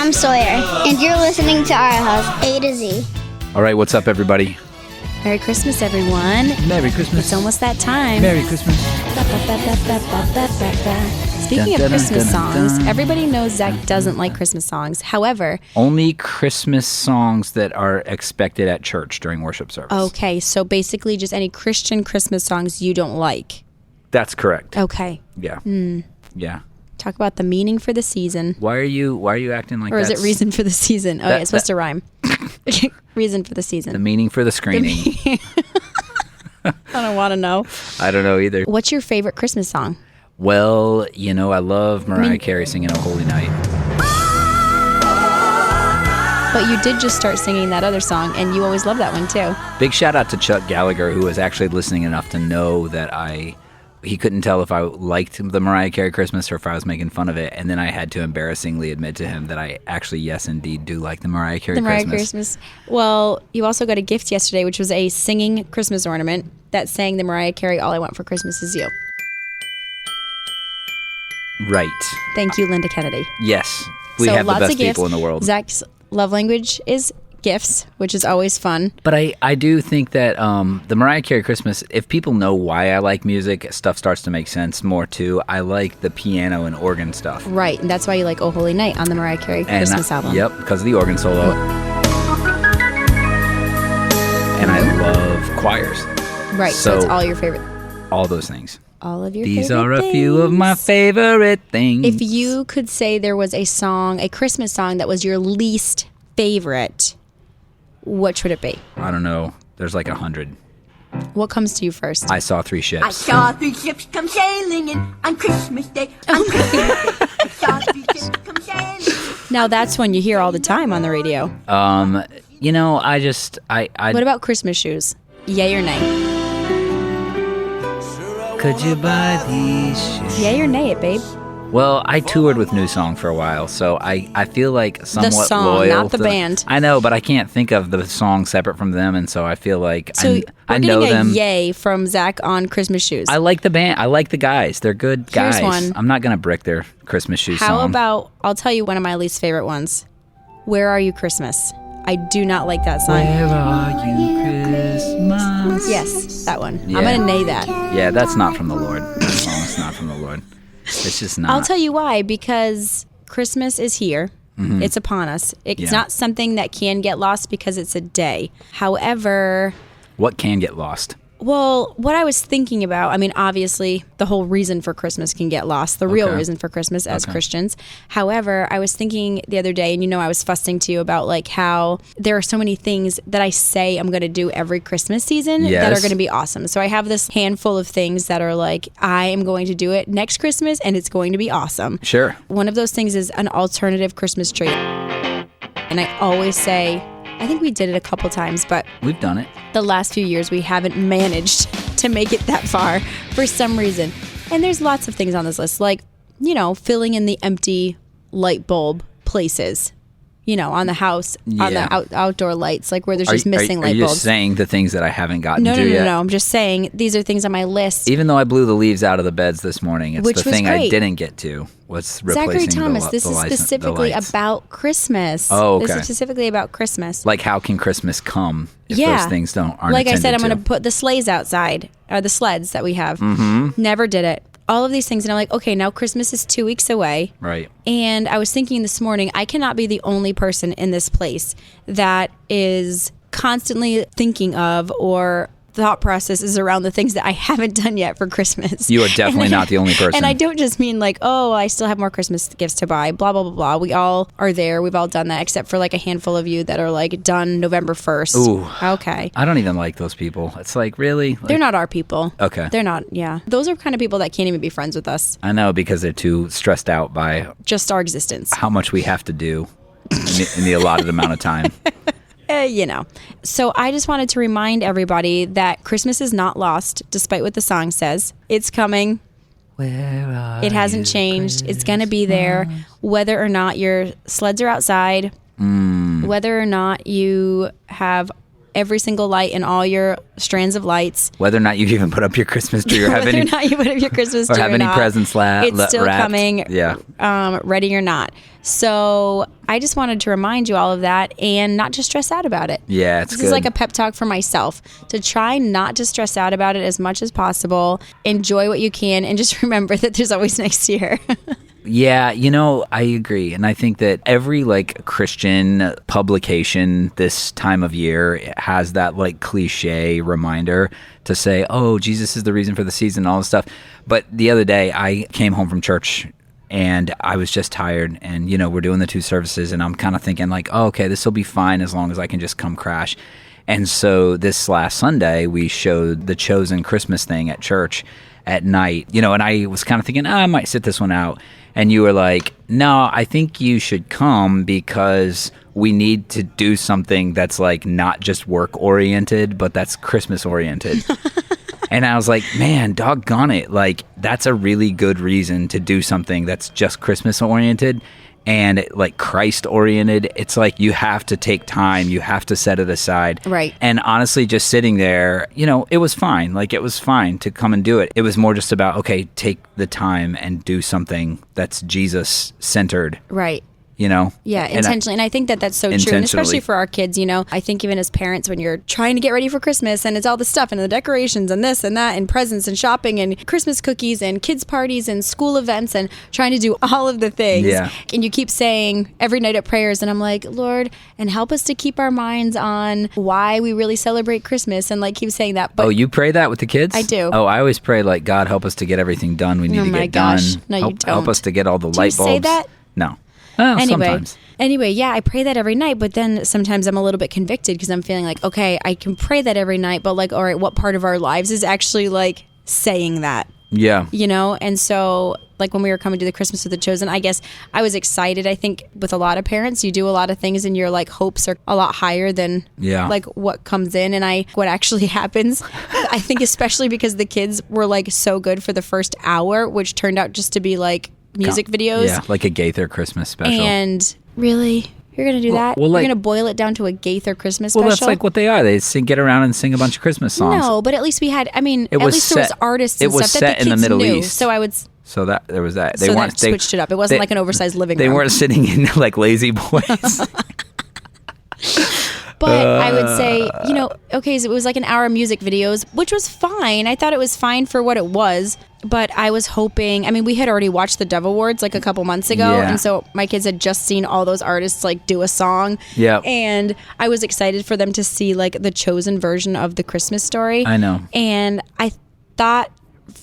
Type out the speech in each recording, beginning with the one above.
I'm Sawyer, and you're listening to Our House A to Z. All right, what's up, everybody? Merry Christmas, everyone. Merry Christmas. It's almost that time. Merry Christmas. Speaking of Christmas songs, everybody knows Zach doesn't like Christmas songs. However, Only Christmas songs that are expected at church during worship service. okay, so basically just any Christian Christmas songs you don't like. That's correct. Okay. Yeah. Yeah. Talk about the meaning for the season. Why are you acting like that? Or is it reason for the season? Oh, yeah, it's supposed to rhyme. Reason for the season. The meaning for the screening. I don't want to know. I don't know either. What's your favorite Christmas song? Well, I love Mariah Carey singing "O Holy Night." But you did just start singing that other song, and you always love that one, too. Big shout out to Chuck Gallagher, who was actually listening enough to know that he couldn't tell if I liked the Mariah Carey Christmas or if I was making fun of it. And then I had to embarrassingly admit to him that I actually, yes, indeed, do like the Mariah Carey Christmas. Well, you also got a gift yesterday, which was a singing Christmas ornament that sang the Mariah Carey "All I Want for Christmas Is You." Right. Thank you, Linda Kennedy. Yes. We So have the lots best of gifts. people in the world. Zach's love language is gifts, which is always fun. But I do think that the Mariah Carey Christmas, if people know why I like music, stuff starts to make sense more too. I like the piano and organ stuff. Right, and that's why you like "Oh Holy Night" on the Mariah Carey Christmas album. Yep, because of the organ solo. And I love choirs. Right, so it's all your favorite. All those things. All of your These favorite are a few of my favorite things. If you could say there was a song, a Christmas song that was your least favorite, which would it be? I don't know. There's like 100. What comes to you first? I saw 3 ships. I saw 3 ships come sailing in on Christmas Day. On Christmas Day. I saw 3 ships come sailing. Now that's one you hear all the time on the radio. I What about Christmas shoes? Yay or nay? Could you buy these shoes? Yay or nay it, babe? Well, I toured with New Song for a while, so I feel like somewhat The song, loyal. not the to band. I know, but I can't think of the song separate from them, and so I feel like So I we're know getting them. a yay from Zach on Christmas shoes. I like the band. I like the guys. They're good Here's guys. one. I'm not gonna brick their Christmas shoes How song. about, I'll tell you one of my least favorite ones. Where Are You Christmas? I do not like that song. Where are you, Christmas? Yes, that one. Yeah. I'm going to nay that. Yeah, that's not from the Lord. That song is not from the Lord. It's just not. I'll tell you why, because Christmas is here. Mm-hmm. It's upon us. It's Yeah. not something that can get lost because it's a day. However, What can get lost? well, what I was thinking about, I mean, obviously, the whole reason for Christmas can get lost, the real Okay. reason for Christmas as Christians. However, I was thinking the other day, and I was fussing to you about like how there are so many things that I say I'm going to do every Christmas season that Yes. are going to be awesome. So I have this handful of things that are like, I am going to do it next Christmas, and it's going to be awesome. Sure. One of those things is an alternative Christmas tree. And I always say, I think we did it a couple times, but We've done it. the last few years we haven't managed to make it that far for some reason. And there's lots of things on this list, like, filling in the empty light bulb places, on the house, on Yeah. the outdoor lights, like where there's just missing are light you bulbs. just saying the things that I haven't gotten No, to yet? no. I'm just saying these are things on my list. Even though I blew the leaves out of the beds this morning, it's Which the was thing I great. didn't get to was replacing Zachary Thomas, the, this the is lights- the specifically lights. about Christmas. Oh, This okay. is specifically about Christmas. Like, how can Christmas come if Yeah. those things aren't Like I said, I'm attended going to put the sleighs outside, or the sleds that we have. Mm-hmm. Never did it. All of these things. And I'm like, okay, now Christmas is 2 weeks away. Right. And I was thinking this morning, I cannot be the only person in this place that is constantly thinking of or thought processes around the things that I haven't done yet for Christmas. You are definitely not the only person. And I don't just mean like, oh, I still have more Christmas gifts to buy, blah, blah, blah, blah. We all are there. We've all done that, except for like a handful of you that are like done November 1st. Ooh. Okay. I don't even like those people. It's like, really? Like, They're not our people. Okay. They're not, yeah. Those are kind of people that can't even be friends with us. I know, because they're too stressed out by Just our existence. how much we have to do in the allotted amount of time. So I just wanted to remind everybody that Christmas is not lost, despite what the song says. It's coming. It hasn't changed. It's going to be there, whether or not your sleds are outside, whether or not you have every single light in all your strands of lights. Whether or not you even put up your Christmas tree or have Whether any or not you put up your Christmas tree or have any presents it's still wrapped. coming, ready or not. So I just wanted to remind you all of that and not to stress out about it. Yeah, it's This good. is like a pep talk for myself to try not to stress out about it as much as possible. Enjoy what you can and just remember that there's always next year. Yeah, I agree. And I think that every like Christian publication this time of year has that like cliche reminder to say, oh, Jesus is the reason for the season and all this stuff. But the other day I came home from church and I was just tired and, we're doing the 2 services and I'm kind of thinking like, oh, okay, this will be fine as long as I can just come crash. And so this last Sunday we showed the Chosen Christmas thing at church at night, and I was kind of thinking, I might sit this one out. And you were like, no, I think you should come because we need to do something that's like not just work oriented, but that's Christmas oriented. And I was like, man, doggone it. Like, that's a really good reason to do something that's just Christmas oriented and like Christ oriented. It's like you have to take time. You have to set it aside. Right. And honestly, just sitting there, it was fine. Like, it was fine to come and do it. It was more just about, okay, take the time and do something that's Jesus centered. Right. Yeah, intentionally. And I think that that's so true. And especially for our kids, I think even as parents, when you're trying to get ready for Christmas and it's all the stuff and the decorations and this and that and presents and shopping and Christmas cookies and kids parties and school events and trying to do all of the things. Yeah. And you keep saying every night at prayers, and I'm like, Lord, and help us to keep our minds on why we really celebrate Christmas, and like keep saying that. But you pray that with the kids? I do. Oh, I always pray like, God, help us to get everything done we need to get gosh. done. No, you don't. Help us to get all the Do light you bulbs. say that? No. Well, sometimes. Anyway, yeah, I pray that every night, but then sometimes I'm a little bit convicted because I'm feeling like, okay, I can pray that every night, but like, all right, what part of our lives is actually like saying that? Yeah. And so like when we were coming to the Christmas with the Chosen, I guess I was excited. I think with a lot of parents, you do a lot of things and your like hopes are a lot higher than like what comes in and what actually happens. I think especially because the kids were like so good for the first hour, which turned out just to be like music videos. Yeah, like a Gaither Christmas special. And really? You're going to do that? well, like- You're going to boil it down to a Gaither Christmas special? Well, that's like what they are. They get around and sing a bunch of Christmas songs. No, but at least we had, at least there was artists it and was stuff that set the in the kids Middle knew. East. So I would... So that there was that. They so weren't that switched it up. It wasn't like an oversized living room. They weren't sitting in like lazy boys. But I would say, okay, so it was like an hour of music videos, which was fine. I thought it was fine for what it was. But I was hoping, we had already watched the Dove Awards like a couple months ago. Yeah. And so my kids had just seen all those artists like do a song. Yeah. And I was excited for them to see like the Chosen version of the Christmas story. I know. And I thought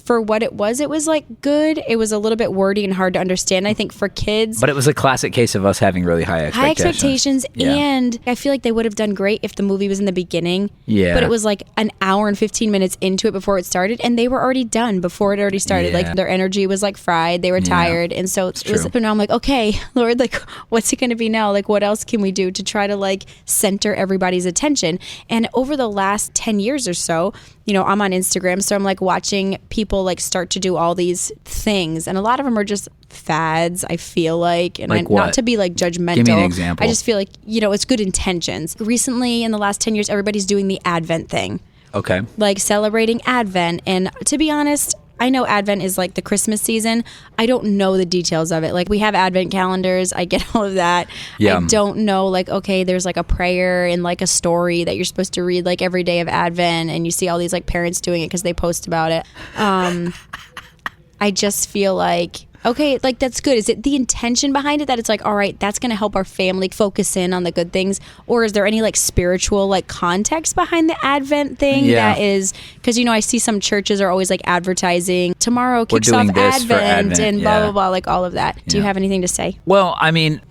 for what it was like good. It was a little bit wordy and hard to understand, I think, for kids. But it was a classic case of us having really high expectations. Yeah. And I feel like they would have done great if the movie was in the beginning. Yeah. But it was like an hour and 15 minutes into it before it started, and they were already done before it already started. Yeah. Like their energy was like fried. They were tired. And so it was, but now I'm like, okay, Lord, like what's it going to be now? Like what else can we do to try to like center everybody's attention? And over the last 10 years or so, I'm on Instagram, so I'm like watching people like start to do all these things, and a lot of them are just fads, I feel like, and like what? Not to be like judgmental. Give me an example. I just feel like, it's good intentions. Recently, in the last 10 years, everybody's doing the Advent thing. Okay. Like celebrating Advent. And to be honest, I know Advent is like the Christmas season. I don't know the details of it. Like we have Advent calendars. I get all of that. Yeah. I don't know like, okay, there's like a prayer and like a story that you're supposed to read like every day of Advent. And you see all these like parents doing it because they post about it. I just feel like, okay, like that's good. Is it the intention behind it that it's like, all right, that's going to help our family focus in on the good things? Or is there any like spiritual like context behind the Advent thing? Yeah. That is, because I see some churches are always like advertising tomorrow kicks off doing this for Advent and blah, yeah. blah, blah, like all of that. Do you Yeah. have anything to say? Well,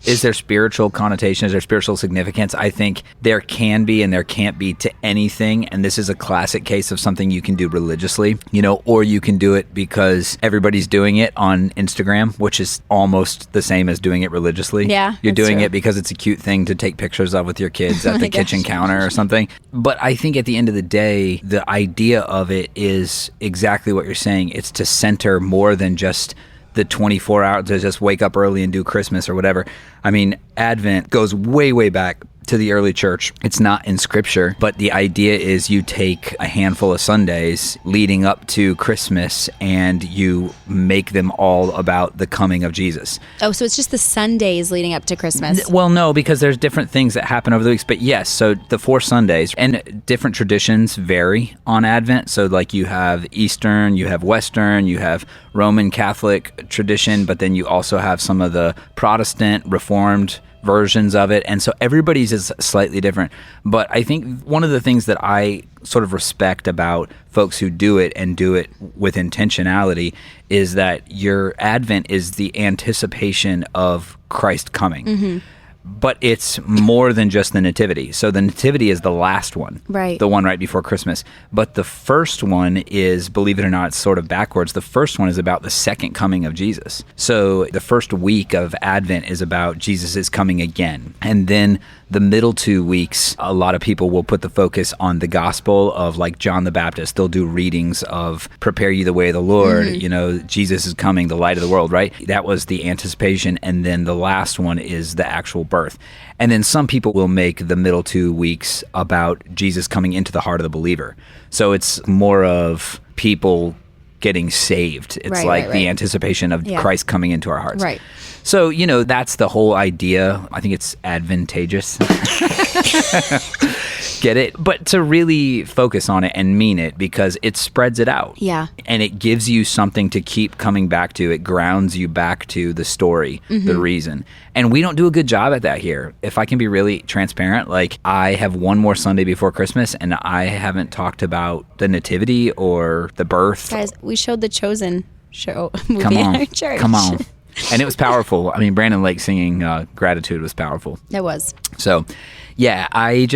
is there spiritual connotation? Is there spiritual significance? I think there can be and there can't be to anything. And this is a classic case of something you can do religiously, or you can do it because everybody's doing it on Instagram, which is almost the same as doing it religiously. Yeah, You're that's doing true. it because it's a cute thing to take pictures of with your kids at my the kitchen gosh. counter or something. But I think at the end of the day, the idea of it is exactly what you're saying. It's to center more than just the 24 hours to just wake up early and do Christmas or whatever. Advent goes way, way back to the early church. It's not in scripture, but the idea is you take a handful of Sundays leading up to Christmas and you make them all about the coming of Jesus. Oh, so it's just the Sundays leading up to Christmas. Well, no, because there's different things that happen over the weeks. But yes, so the 4 Sundays, and different traditions vary on Advent. So like you have Eastern, you have Western, you have Roman Catholic tradition, but then you also have some of the Protestant, Reformed versions of it. And so everybody's is slightly different. But I think one of the things that I sort of respect about folks who do it and do it with intentionality is that your Advent is the anticipation of Christ coming. Mm-hmm. But it's more than just the Nativity. So the Nativity is the last one. Right. The one right before Christmas. But the first one is, believe it or not, it's sort of backwards. The first one is about the second coming of Jesus. So the first week of Advent is about Jesus is coming again. And then the middle 2 weeks, a lot of people will put the focus on the gospel of like John the Baptist. They'll do readings of prepare you the way of the Lord, you know, Jesus is coming, the light of the world, right? That was the anticipation. And then the last one is the actual birth. And then some people will make the middle 2 weeks about Jesus coming into the heart of the believer. So it's more of people getting saved. It's Right. the anticipation of Christ coming into our hearts. Right. So, you know, that's the whole idea. I think it's advantageous. Get it? But to really focus on it and mean it, because it spreads it out. Yeah. And it gives you something to keep coming back to. It grounds you back to the story, the reason. And we don't do a good job at that here. If I can be really transparent, like I have one more Sunday before Christmas and I haven't talked about the Nativity or the birth. Guys, we showed the Chosen movie Come at on. our church. Come on. And it was powerful. I mean, Brandon Lake singing Gratitude was powerful. It was. So, yeah, I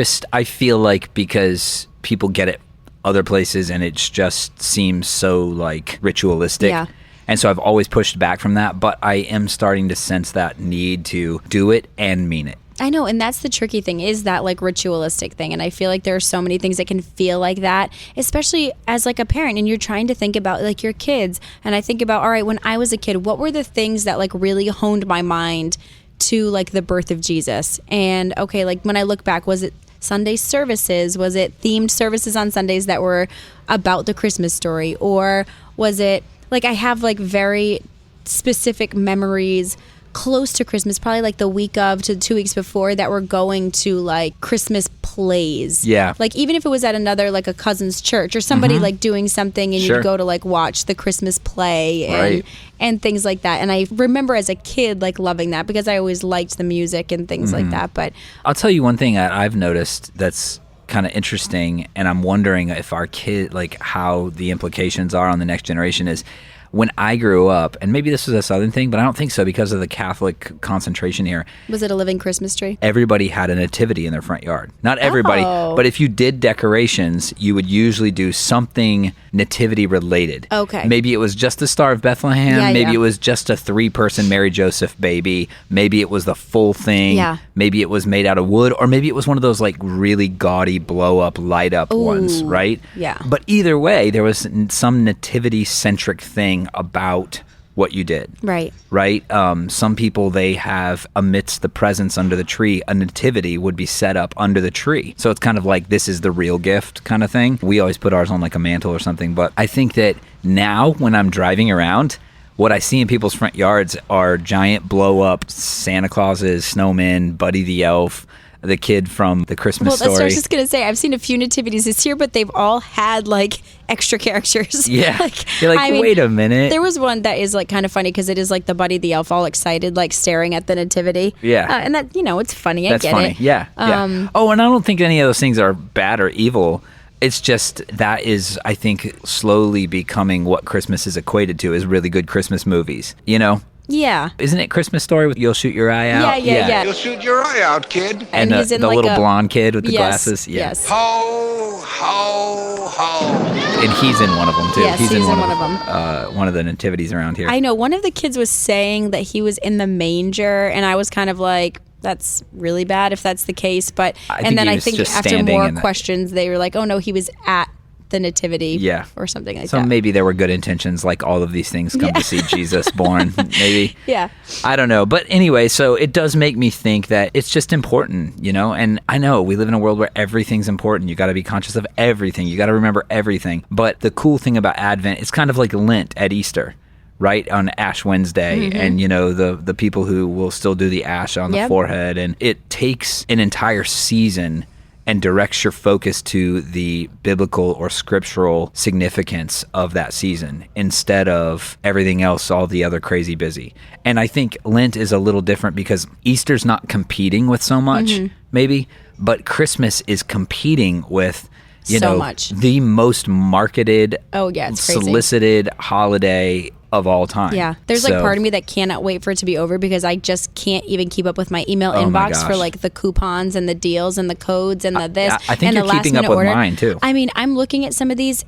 feel like because people get it other places and it just seems so like ritualistic. Yeah. And so I've always pushed back from that, but I am starting to sense that need to do it and mean it. I know, and that's the tricky thing, is that like ritualistic thing. And I feel like there are so many things that can feel like that, especially as like a parent and you're trying to think about like your kids. And I think about, all right, when I was a kid, what were the things that like really honed my mind to like the birth of Jesus? And okay, like when I look back, was it Sunday services? Was it themed services on Sundays that were about the Christmas story? Or was it like I have like very specific memories close to Christmas, probably like the week of to 2 weeks before, that we're going to like Christmas plays. Yeah. Like even if it was at another like a cousin's church or somebody like doing something and Sure. you'd go to like watch the Christmas play and Right. and things like that. And I remember as a kid like loving that because I always liked the music and things like that. But I'll tell you one thing that I've noticed that's kind of interesting, and I'm wondering if our kid, like how the implications are on the next generation is, when I grew up, and maybe this was a Southern thing, but I don't think so because of the Catholic concentration here, was it a living Christmas tree? everybody had a nativity in their front yard. Not everybody, Oh. but if you did decorations, you would usually do something nativity related. Okay. Maybe it was just the Star of Bethlehem. Yeah, Maybe yeah. it was just a 3-person Mary Joseph baby. Maybe it was the full thing. Yeah. Maybe it was made out of wood, or maybe it was one of those like really gaudy blow up, light up ones, Ooh, right? yeah. But either way, there was some nativity centric thing about what you did. Right. Right? Some people, they have amidst the presents under the tree, a nativity would be set up under the tree. So it's kind of like this is the real gift kind of thing. We always put ours on like a mantle or something. But I think that now when I'm driving around, what I see in people's front yards are giant blow up Santa Clauses, snowmen, Buddy the Elf, the kid from the Christmas Well, that's what I Story. was just going to say. I've seen a few nativities this year, but they've all had like extra characters. Yeah. You're like, I mean, wait a minute. There was one that is like kind of funny because it is like the Buddy the Elf all excited, like staring at the nativity. Yeah. And that, you know, it's funny. That's I get funny. it. Yeah. Yeah. Oh, and I don't think any of those things are bad or evil. It's just that is, I think, slowly becoming what Christmas is equated to, is really good Christmas movies. You know? Yeah. Isn't it Christmas Story with You'll Shoot Your Eye Out? Yeah. You'll shoot your eye out, kid. And he's in the like little a blonde kid with the Yes, glasses. Yeah. Yes. Ho, ho, ho. And he's in one of them, too. Yes, he's in one of one of the nativities around here. I know one of the kids was saying that he was in the manger, and I was kind of like, that's really bad if that's the case. But I think and then he I was think just after standing more in the- questions, they were like, oh no, he was at the nativity Yeah. or something like So that. maybe there were good intentions, like all of these things come to see Jesus born. Maybe. Yeah. I don't know. But anyway, so it does make me think that it's just important, you know? And I know we live in a world where everything's important. You got to be conscious of everything. You got to remember everything. But the cool thing about Advent, it's kind of like Lent at Easter, right? On Ash Wednesday. And, you know, the people who will still do the ash on the Yep. forehead. And it takes an entire season and directs your focus to the biblical or scriptural significance of that season instead of everything else, all the other crazy busy. And I think Lent is a little different because Easter's not competing with so much, maybe, but Christmas is competing with, you So know, much. the most marketed, Oh, yeah, it's crazy. solicited holiday of all time. Yeah. There's like So- part of me that cannot wait for it to be over because I just can't even keep up with my email Oh my inbox for gosh. like the coupons and the deals and the codes and the this. I think and you're the last keeping up minute with order. mine, too. I mean, I'm looking at some of these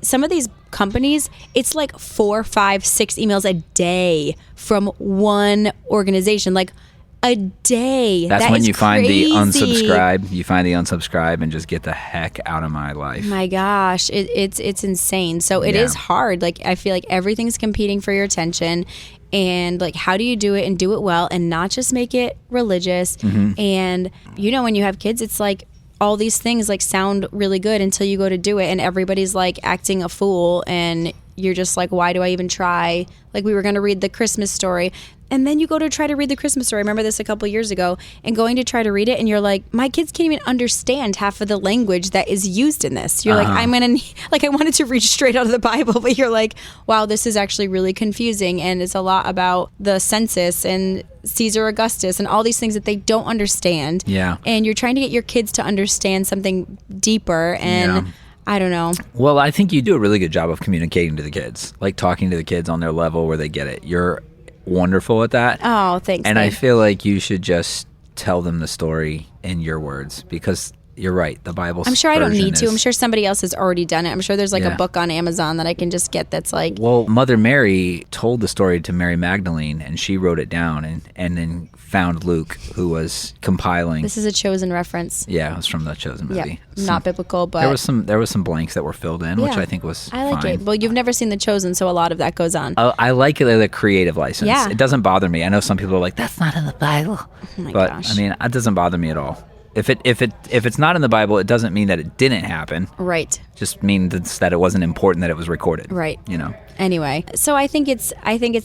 companies, it's like 4, 5, 6 emails a day from one organization. Like a day. That's That when is you find the crazy. unsubscribe. You find the unsubscribe and just get the heck out of my life. My gosh, it's insane. So it is Yeah. hard. Like I feel like everything's competing for your attention, and like how do you do it and do it well and not just make it religious? Mm-hmm. And you know, when you have kids, it's like all these things like sound really good until you go to do it, and everybody's like acting a fool, and you're just like, why do I even try? Like we were going to read the Christmas story. And then you go to try to read the Christmas story. I remember this a couple years ago, and going to try to read it, and you're like, my kids can't even understand half of the language that is used in this. You're like, I'm gonna like, I wanted to read straight out of the Bible, but you're like, wow, this is actually really confusing, and it's a lot about the census and Caesar Augustus and all these things that they don't understand. Yeah. And you're trying to get your kids to understand something deeper, and Yeah. I don't know. Well, I think you do a really good job of communicating to the kids, like talking to the kids on their level where they get it. You're wonderful at that. Oh, thanks. And I babe. feel like you should just tell them the story in your words because you're right. The Bible. I'm sure I don't need to. is- I'm sure somebody else has already done it. I'm sure there's like Yeah. a book on Amazon that I can just get that's like, Well, Mother Mary told the story to Mary Magdalene, and she wrote it down, and then found Luke, who was compiling. this is a chosen reference. Yeah, it was from the Chosen Yeah, movie. not biblical, but There was some blanks that were filled in, which Yeah. I think was I like fine. it. Well, you've never seen The Chosen, so a lot of that goes on. I like it as a creative license. Yeah. It doesn't bother me. I know some people are like, that's not in the Bible. Oh my but gosh. I mean, it doesn't bother me at all. If it's not in the Bible, it doesn't mean that it didn't happen. Right. Just means that it wasn't important that it was recorded. Right. You know. Anyway, so I think it's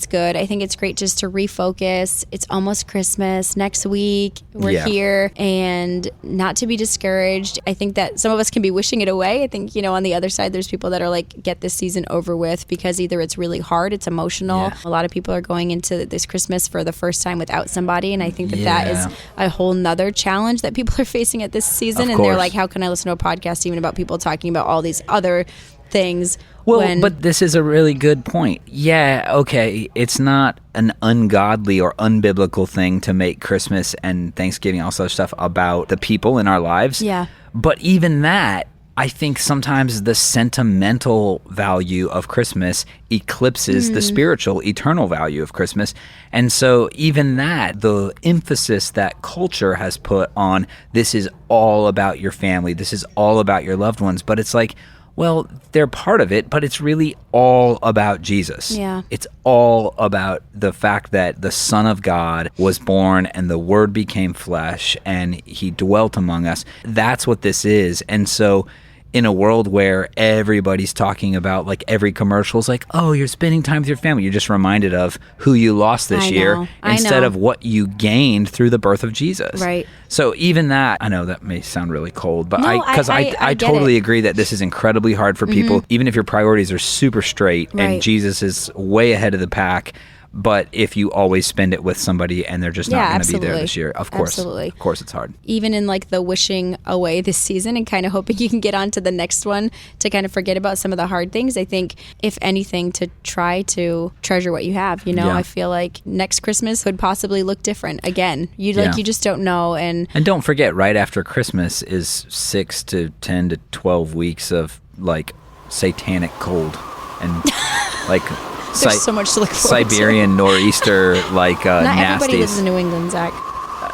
good. I think it's great just to refocus. It's almost Christmas. Next week we're Yeah. here, and not to be discouraged. I think that some of us can be wishing it away. I think, you know, on the other side there's people that are like, get this season over with, because either it's really hard, it's emotional. Yeah. A lot of people are going into this Christmas for the first time without somebody, and I think that is Yeah. a whole nother challenge that people are facing at this season. Of And they're course. like, how can I listen to a podcast even about people talking about all these other things? Well, when- but this is a really good point. Yeah, okay, it's not an ungodly or unbiblical thing to make Christmas and Thanksgiving, all such stuff, about the people in our lives. Yeah. But even that, I think sometimes the sentimental value of Christmas eclipses the spiritual, eternal value of Christmas. And so even that, the emphasis that culture has put on, this is all about your family, this is all about your loved ones, but it's like, well, they're part of it, but it's really all about Jesus. Yeah. It's all about the fact that the Son of God was born and the Word became flesh and he dwelt among us. That's what this is. And so in a world where everybody's talking about, like, every commercial is like, oh, you're spending time with your family, you're just reminded of who you lost this I year know. I instead know. of what you gained through the birth of Jesus. Right. So even that, I know that may sound really cold, but No, I I get totally it. agree that this is incredibly hard for people, even if your priorities are super straight Right. and Jesus is way ahead of the pack. But if you always spend it with somebody and they're just not Yeah, going to be there absolutely. this year, of course, Absolutely. of course it's hard. Even in like the wishing away this season and kind of hoping you can get on to the next one to kind of forget about some of the hard things, I think if anything, to try to treasure what you have. You know, Yeah. I feel like next Christmas would possibly look different again. You Yeah. you just don't know. And And don't forget, right after Christmas is 6 to 10 to 12 weeks of like satanic cold and like there's so much to look forward Siberian nor'easter like to. Not everybody nasties. lives in New England, Zach.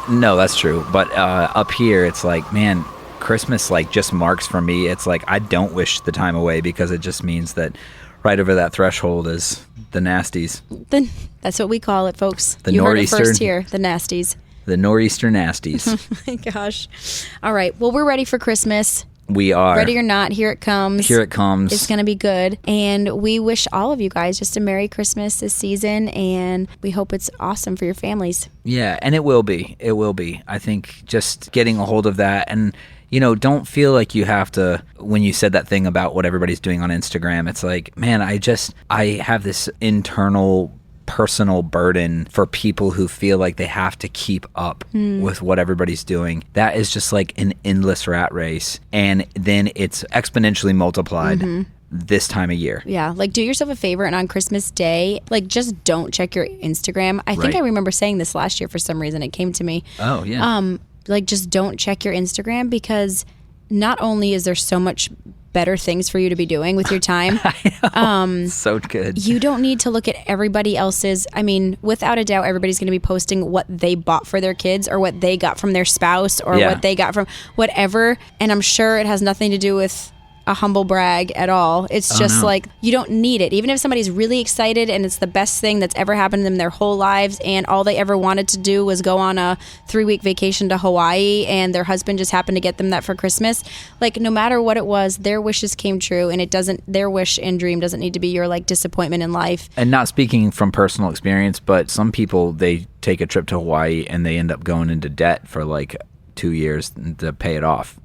No, that's true. But up here, it's like, man, Christmas like just marks for me. It's like I don't wish the time away because it just means that right over that threshold is the nasties. Then that's what we call it, folks. The you heard it nor'easter. first here, the nasties. The nor'easter nasties. My gosh. All right. Well, we're ready for Christmas. We are. Ready or not, here it comes. Here it comes. It's going to be good. And we wish all of you guys just a Merry Christmas this season. And we hope it's awesome for your families. Yeah, and it will be. It will be. I think just getting a hold of that and, don't feel like you have to, when you said that thing about what everybody's doing on Instagram, it's like, man, I have this internal personal burden for people who feel like they have to keep up with what everybody's doing. That is just like an endless rat race. And then it's exponentially multiplied this time of year. Yeah. Like, do yourself a favor and on Christmas Day, like, just don't check your Instagram. I think Right. I remember saying this last year for some reason. It came to me. Oh, yeah. Like, just don't check your Instagram because not only is there so much better things for you to be doing with your time. So good. You don't need to look at everybody else's. I mean, without a doubt, everybody's going to be posting what they bought for their kids or what they got from their spouse or Yeah. what they got from whatever. And I'm sure it has nothing to do with a humble brag at all. It's just no. like, you don't need it. Even if somebody's really excited and it's the best thing that's ever happened to them their whole lives and all they ever wanted to do was go on a 3-week vacation to Hawaii and their husband just happened to get them that for Christmas. Like, no matter what it was, their wishes came true, and their wish and dream doesn't need to be your like disappointment in life. And not speaking from personal experience, but some people, they take a trip to Hawaii and they end up going into debt for like 2 years to pay it off,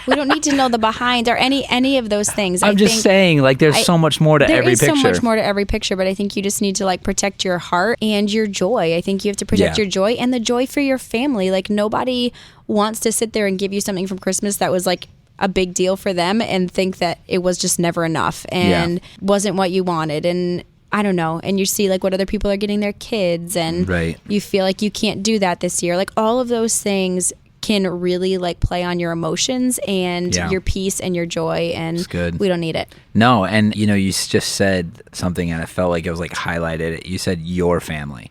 We don't need to know the behind or any of those things. I'm just saying, like, there's so much more to every picture. There is so much more to every picture, but I think you just need to like protect your heart and your joy. I think you have to protect Yeah. your joy and the joy for your family. Like, nobody wants to sit there and give you something from Christmas that was like a big deal for them and think that it was just never enough and wasn't what you wanted. And I don't know. And you see like what other people are getting their kids and Right. you feel like you can't do that this year. Like, all of those things can really like play on your emotions and Yeah. your peace and your joy, and It's good. we don't need it. No, and you just said something and it felt like it was like highlighted. You said your family.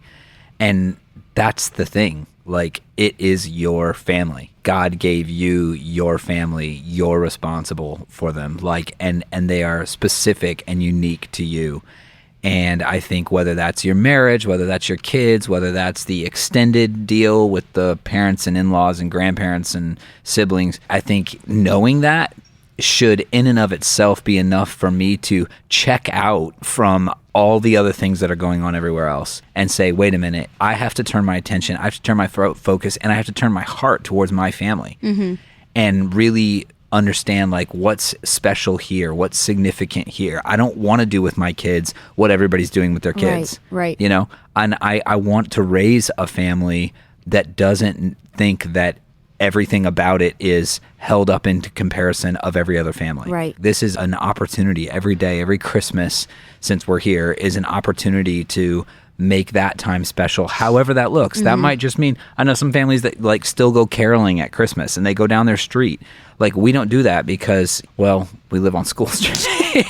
And that's the thing. Like, it is your family. God gave you your family. You're responsible for them. Like, and they are specific and unique to you. And I think whether that's your marriage, whether that's your kids, whether that's the extended deal with the parents and in-laws and grandparents and siblings, I think knowing that should in and of itself be enough for me to check out from all the other things that are going on everywhere else and say, wait a minute, I have to turn my attention, I have to turn my focus, and I have to turn my heart towards my family and really understand like what's special here, what's significant here. I don't want to do with my kids what everybody's doing with their kids. Right. And I want to raise a family that doesn't think that everything about it is held up into comparison of every other family. Right. This is an opportunity every day, every Christmas since we're here is an opportunity to make that time special, however that looks. That might just mean, I know some families that like still go caroling at Christmas and they go down their street. Like, we don't do that because, well, we live on School Street.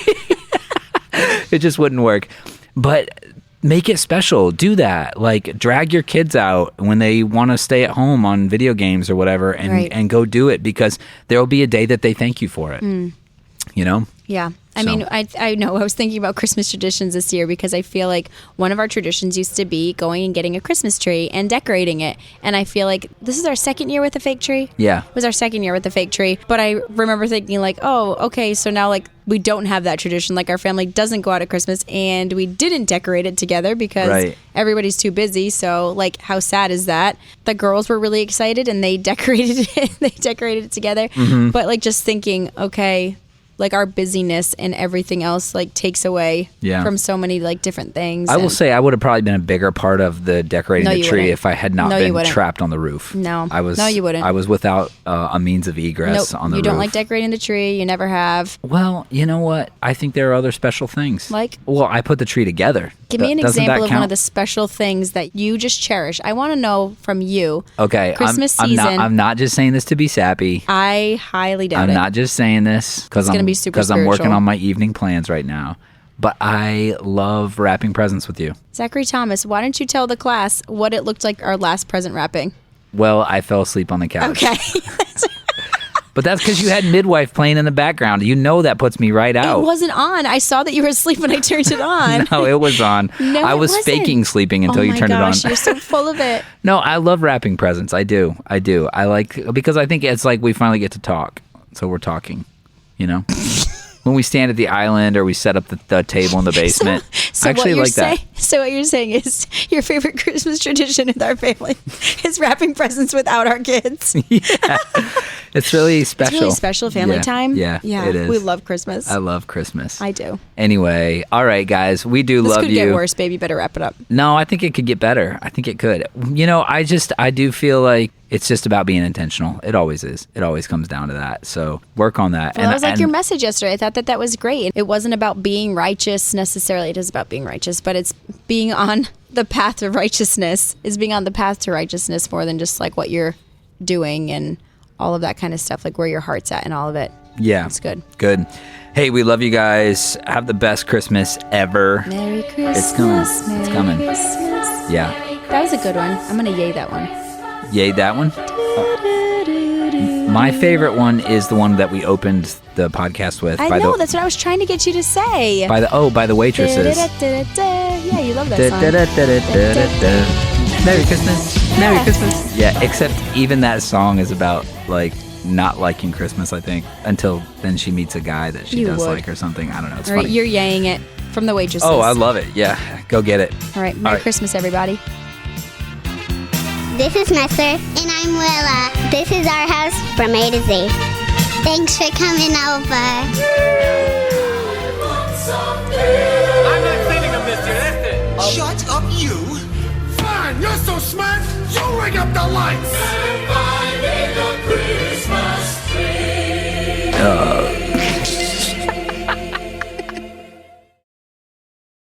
It just wouldn't work. But make it special. Do that. Like, drag your kids out when they want to stay at home on video games or whatever and, Right. and go do it, because there will be a day that they thank you for it. Yeah. I So- mean, I know I was thinking about Christmas traditions this year because I feel like one of our traditions used to be going and getting a Christmas tree and decorating it. And I feel like this is our second year with a fake tree. Yeah. It was our second year with the fake tree. But I remember thinking like, oh, okay, so now like we don't have that tradition. Like, our family doesn't go out at Christmas and we didn't decorate it together because Right. everybody's too busy. So like, how sad is that? The girls were really excited and they decorated it. They decorated it together. Mm-hmm. But like, just thinking, okay, like our busyness and everything else like takes away Yeah. from so many like different things. I will And- say I would have probably been a bigger part of the decorating No, the you tree wouldn't. if I had not No, you been wouldn't. trapped on the roof. No. I was. No, you wouldn't. I was without a means of egress Nope, on the you roof. don't like decorating the tree. You never have. Well, you know what? I think there are other special things. Like? Well, I put the tree together. Give me an Doesn't that example of one count? of the special things that you just cherish. I want to know from you. Okay, Christmas I'm season. not, I'm not just saying this to be sappy. I highly doubt I'm it. not just saying this because gonna I'm be super because I'm working spiritual. on my evening plans right now. But I love wrapping presents with you. Zachary Thomas, why don't you tell the class what it looked like our last present wrapping? Well, I fell asleep on the couch. Okay. But that's because you had Midwife playing in the background. You know that puts me right out. It wasn't on. I saw that you were asleep when I turned it on. No, it was on. No, I it was wasn't. faking sleeping until you turned Oh my gosh, it on. you're so full of it. No, I love wrapping presents. I do. I like, because I think it's like we finally get to talk. So we're talking, you know? When we stand at the island or we set up the table in the basement. So I actually like that. So what you're saying is your favorite Christmas tradition with our family is wrapping presents without our kids. It's really special. It's really special family Yeah, time. Yeah, it is. We love Christmas. I love Christmas. I do. Anyway, all right, guys. We do This love could you. get worse, baby. Better wrap it up. No, I think it could get better. I think it could. You know, I do feel like it's just about being intentional. It always is. It always comes down to that. So work on that. Well, that was like your message yesterday. I thought that was great. It wasn't about being righteous necessarily. It is about being righteous, but it's being on the path of righteousness. Is being on the path to righteousness more than just like what you're doing and all of that kind of stuff, like where your heart's at and all of it. Yeah. It's good. Good. Hey, we love you guys. Have the best Christmas ever. Merry Christmas. It's coming. It's Merry coming. Christmas. Yeah. That was a good one. I'm going to yay that one. Yay, that one. My favorite one is the one that we opened the podcast with. I know. That's what I was trying to get you to say. By the waitresses. Yeah, you love that song. Merry Christmas. Merry Christmas. Yeah, except even that song is about like not liking Christmas, I think, until then she meets a guy that she You does would. like or something. I don't know. It's All right, funny. you're yaying it from the waitresses. Oh, I love it. Yeah, go get it. All right, Merry right. Christmas, everybody. This is Nessa. And I'm Willa. This is our house from A to Z. Thanks for coming over. I'm not singing them this year, that's it. Shut up, you. Fine, you're so smart, you ring up the lights. Uh,